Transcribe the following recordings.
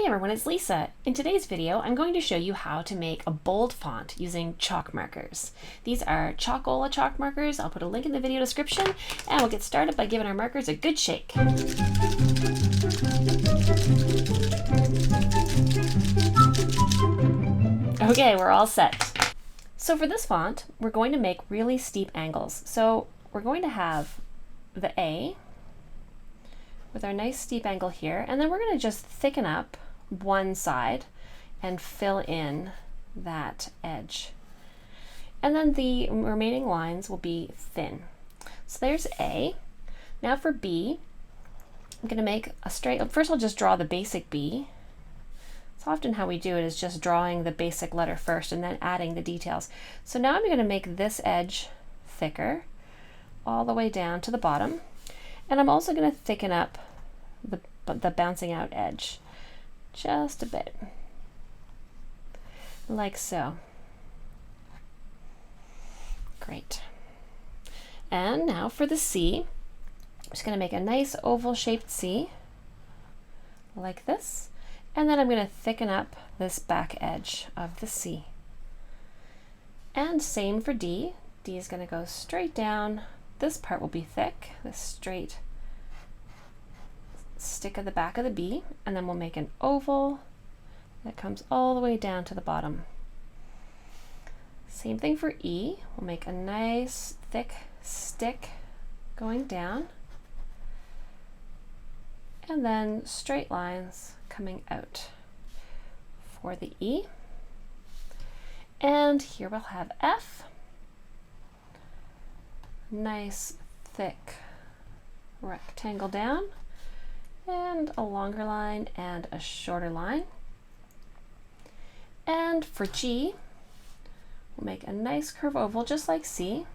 Hey everyone, it's Lisa. In today's video, I'm going to show you how to make a bold font using chalk markers. These are Chalkola Chalk Markers. I'll put a link in the video description, and we'll get started by giving our markers a good shake. Okay, we're all set. So for this font, we're going to make really steep angles. So we're going to have the A with our nice steep angle here, and then we're going to just thicken up one side and fill in that edge. And then the remaining lines will be thin. So there's A. Now for B, I'm going to make a straight, first I'll just draw the basic B. So often how we do it is just drawing the basic letter first and then adding the details. So now I'm going to make this edge thicker all the way down to the bottom. And I'm also going to thicken up the bouncing out edge just a bit, like so. Great. And now for the C, I'm just going to make a nice oval shaped C, like this. And then I'm going to thicken up this back edge of the C. And same for D. D is going to go straight down. This part will be thick, this straight stick of the back of the B, and then we'll make an oval that comes all the way down to the bottom. Same thing for E. We'll make a nice thick stick going down, and then straight lines coming out for the E. And here we'll have F. Nice thick rectangle down, and a longer line and a shorter line. And for G, we'll make a nice curve oval just like C.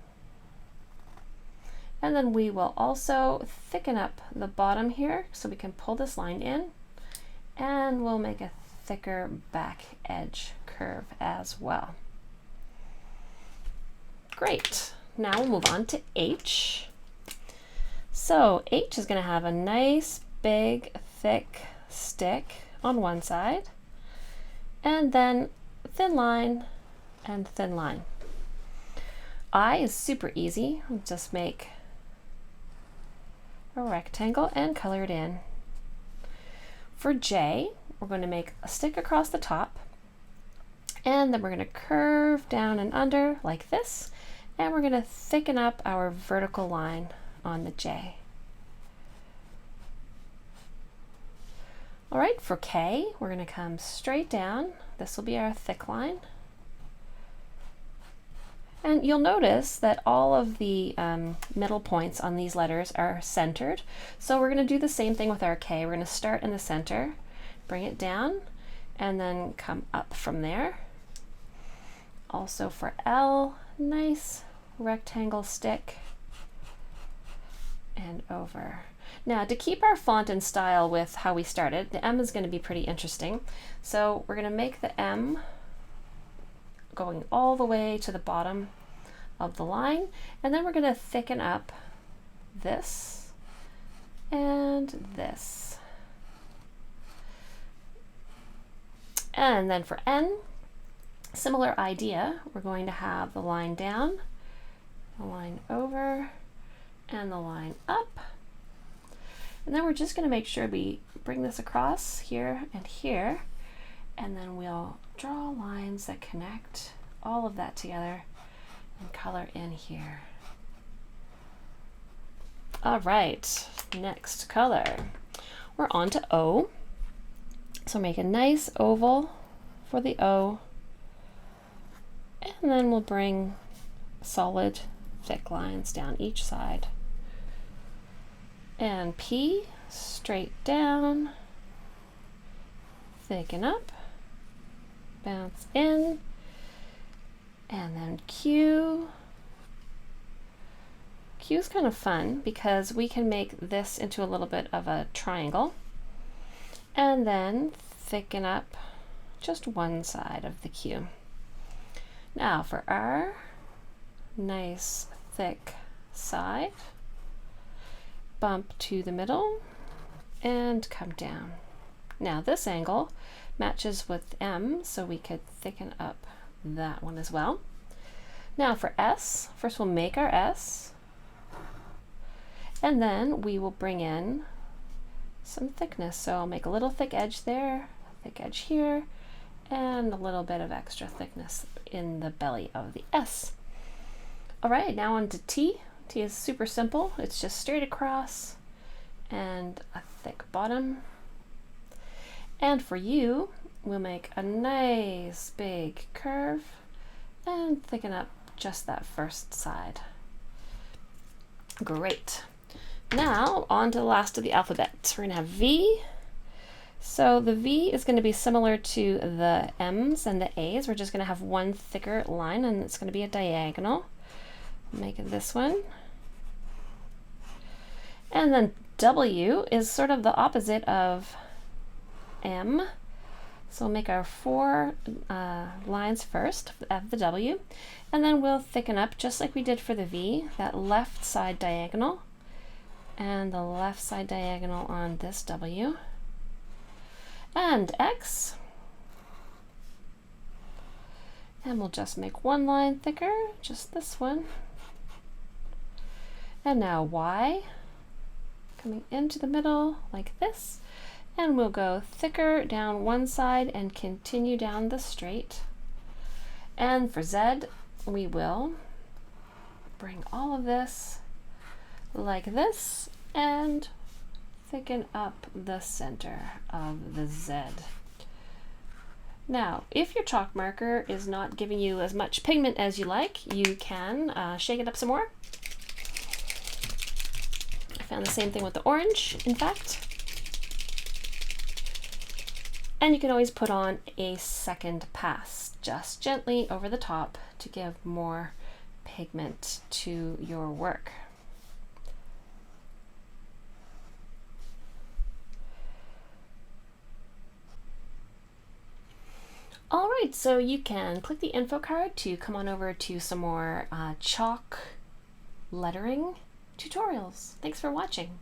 And then we will also thicken up the bottom here so we can pull this line in, and we'll make a thicker back edge curve as well. Great. Now we'll move on to H. So H is going to have a nice big thick stick on one side, and then thin line and thin line. I is super easy. We'll just make a rectangle and color it in. For J, we're going to make a stick across the top, and then we're going to curve down and under like this, and we're going to thicken up our vertical line on the J. All right, for K, we're going to come straight down. This will be our thick line. And you'll notice that all of the middle points on these letters are centered. So we're going to do the same thing with our K. We're going to start in the center, bring it down, and then come up from there. Also for L, nice rectangle stick and over. Now, to keep our font in style with how we started, the M is going to be pretty interesting. So we're going to make the M going all the way to the bottom of the line, and then we're going to thicken up this and this. And then for N, similar idea. We're going to have the line down, the line over, and the line up. And then we're just going to make sure we bring this across here and here, and then we'll draw lines that connect all of that together and color in here. All right, next color. We're on to O. So make a nice oval for the O, and then we'll bring solid thick lines down each side. And P, straight down, thicken up, bounce in, and then Q. Q is kind of fun because we can make this into a little bit of a triangle, and then thicken up just one side of the Q. Now for R, nice thick side, bump to the middle, and come down Now this angle matches with M, so we could thicken up that one as well. Now for S, first we'll make our S, and then we will bring in some thickness. So I'll make a little thick edge there, a thick edge here, and a little bit of extra thickness in the belly of the S. All right, now on to T. T is super simple. It's just straight across and a thick bottom. And for U, we'll make a nice big curve and thicken up just that first side. Great. Now on to the last of the alphabet. We're gonna have V. So the V is gonna be similar to the M's and the A's. We're just gonna have one thicker line, and it's gonna be a diagonal. Make this one. And then W is sort of the opposite of M. So we'll make our 4 lines first of the W, and then we'll thicken up just like we did for the V, that left side diagonal and the left side diagonal on this W. And X, and we'll just make one line thicker, just this one. And now Y, coming into the middle like this, and we'll go thicker down one side and continue down the straight. And for Z, we will bring all of this like this and thicken up the center of the Z. Now, if your chalk marker is not giving you as much pigment as you like, you can shake it up some more. I found the same thing with the orange, in fact. And you can always put on a second pass, just gently over the top to give more pigment to your work. All right, so you can click the info card to come on over to some more chalk lettering tutorials. Thanks for watching.